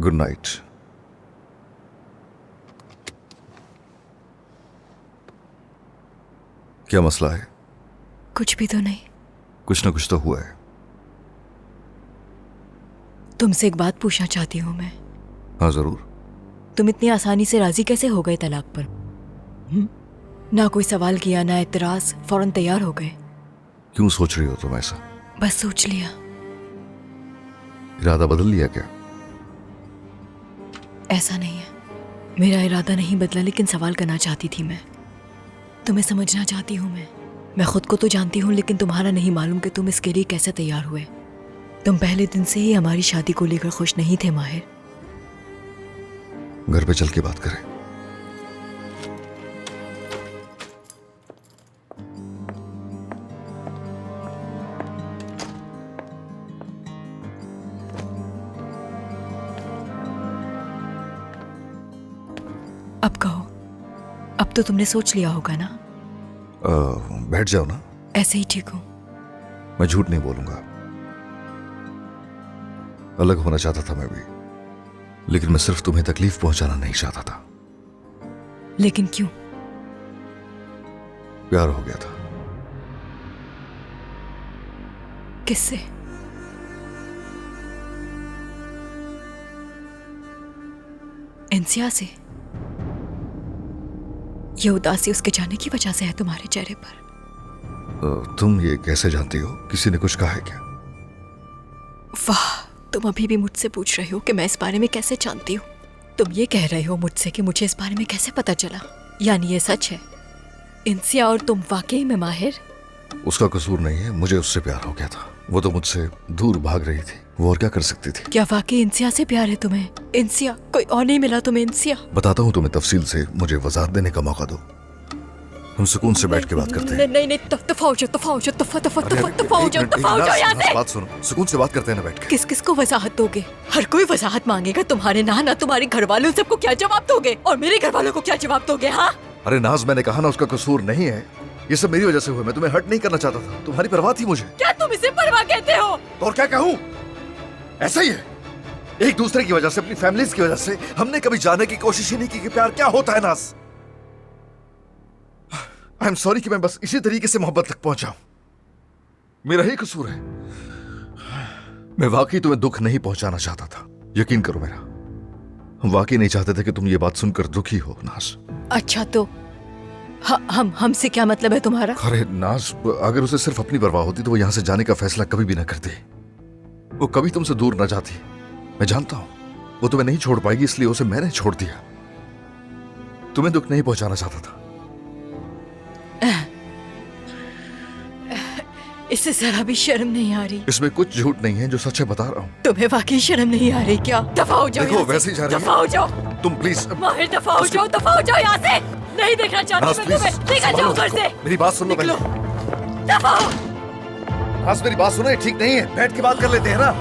Good night. क्या मसला है? कुछ भी तो नहीं। कुछ ना कुछ तो हुआ है। तुमसे एक बात पूछना चाहती हूँ मैं। हाँ जरूर। तुम इतनी आसानी से राजी कैसे हो गए तलाक पर? ना कोई सवाल किया, ना एतराज, फौरन तैयार हो गए। क्यों सोच रही हो तुम ऐसा? बस सोच लिया। इरादा बदल लिया क्या? ऐसा नहीं है, मेरा इरादा नहीं बदला, लेकिन सवाल करना चाहती थी मैं। तुम्हें समझना चाहती हूँ मैं खुद को तो जानती हूँ, लेकिन तुम्हारा नहीं मालूम कि तुम इसके लिए कैसे तैयार हुए। तुम पहले दिन से ही हमारी शादी को लेकर खुश नहीं थे माहिर। घर पे चल के बात करें। अब कहो, अब तो तुमने सोच लिया होगा ना? बैठ जाओ ना। ऐसे ही ठीक हूँ। मैं झूठ नहीं बोलूंगा। अलग होना चाहता था मैं भी, लेकिन मैं सिर्फ तुम्हें तकलीफ पहुंचाना नहीं चाहता था। लेकिन क्यों? प्यार हो गया था। किससे? इंसिया से। ये उदासी उसके जाने की वजह से है तुम्हारे चेहरे पर। तुम ये कैसे जानती हो? किसी ने कुछ कहा है क्या? वाह, तुम अभी भी मुझसे पूछ रहे हो कि मैं इस बारे में कैसे जानती हूँ। तुम ये कह रहे हो मुझसे कि मुझे इस बारे में कैसे पता चला। यानी ये सच है, इंसिया और तुम वाकई में माहिर? उसका कसूर नहीं है, मुझे उससे प्यार हो गया था। वो तो मुझसे दूर भाग रही थी, वो और क्या कर सकती थी? क्या वाकई इंसिया से प्यार है तुम्हें? इंसिया, कोई और नहीं मिला तुम्हें इंसिया? बताता हूँ तुम्हें तफसील से, मुझे वजाहत देने का मौका दो। हम सुकून से बैठ के बात करते हैं। नहीं, तफाओ जाओ यहाँ से। बात सुनो, सुकून से बात करते हैं ना बैठ के। किस किस को वजाहत दोगे? हर कोई वजाहत मांगेगा। तुम्हारे नाना, तुम्हारे घर वालों, सबको क्या जवाब दोगे? और मेरे घर वालों को क्या जवाब दोगे? हाँ, अरे नाज, मैंने कहा ना उसका कसूर नहीं है। ये सब मेरी वजह से हुआ। मैं तुम्हें हर्ट नहीं करना चाहता था, तुम्हारी परवाह थी मुझे। क्या तुम इसे परवाह कहते हो? तो और क्या कहूँ? ऐसा ही है। एक दूसरे की वजह से, अपनी फैमिलीज की वजह से हमने कभी जानने की कोशिश ही नहीं की कि प्यार क्या होता है। नाज, आई एम सॉरी कि मैं बस इसी तरीके से मोहब्बत तक पहुंचा हूं। मेरा ही कसूर है। मैं वाकई तुम्हें दुख नहीं पहुंचाना चाहता था, यकीन करो मेरा। हम वाकई नहीं चाहते थे कि तुम ये बात सुनकर दुखी हो नाज। अच्छा तो हमसे क्या मतलब है तुम्हारा? अरे नाज, अगर उसे सिर्फ अपनी परवाह होती तो वो यहां से जाने का फैसला कभी भी ना करती। वो कभी तुमसे दूर ना जाती। मैं जानता हूं वो तुम्हें नहीं छोड़ पाएगी, इसलिए उसे मैंने छोड़ दिया। तुम्हें दुख नहीं पहुंचाना चाहता था। इससे जरा भी शर्म नहीं आ रही? इसमें कुछ झूठ नहीं है, जो सच है बता रहा हूँ। तुम्हें वाकई शर्म नहीं आ रही क्या? दफा हो जाओ। देखो वैसे ही जा रही है। दफा हो जाओ तुम प्लीज माहिर, दफा हो जाओ, दफा हो जाओ यहाँ से। नहीं देखना चाहती मैं तुम्हें। निकल जाओ घर से। मेरी बात सुन लो पहले। दफा हो। नाज, मेरी बात सुनो, ये ठीक नहीं है। बैठ के बात कर लेते हैं ना।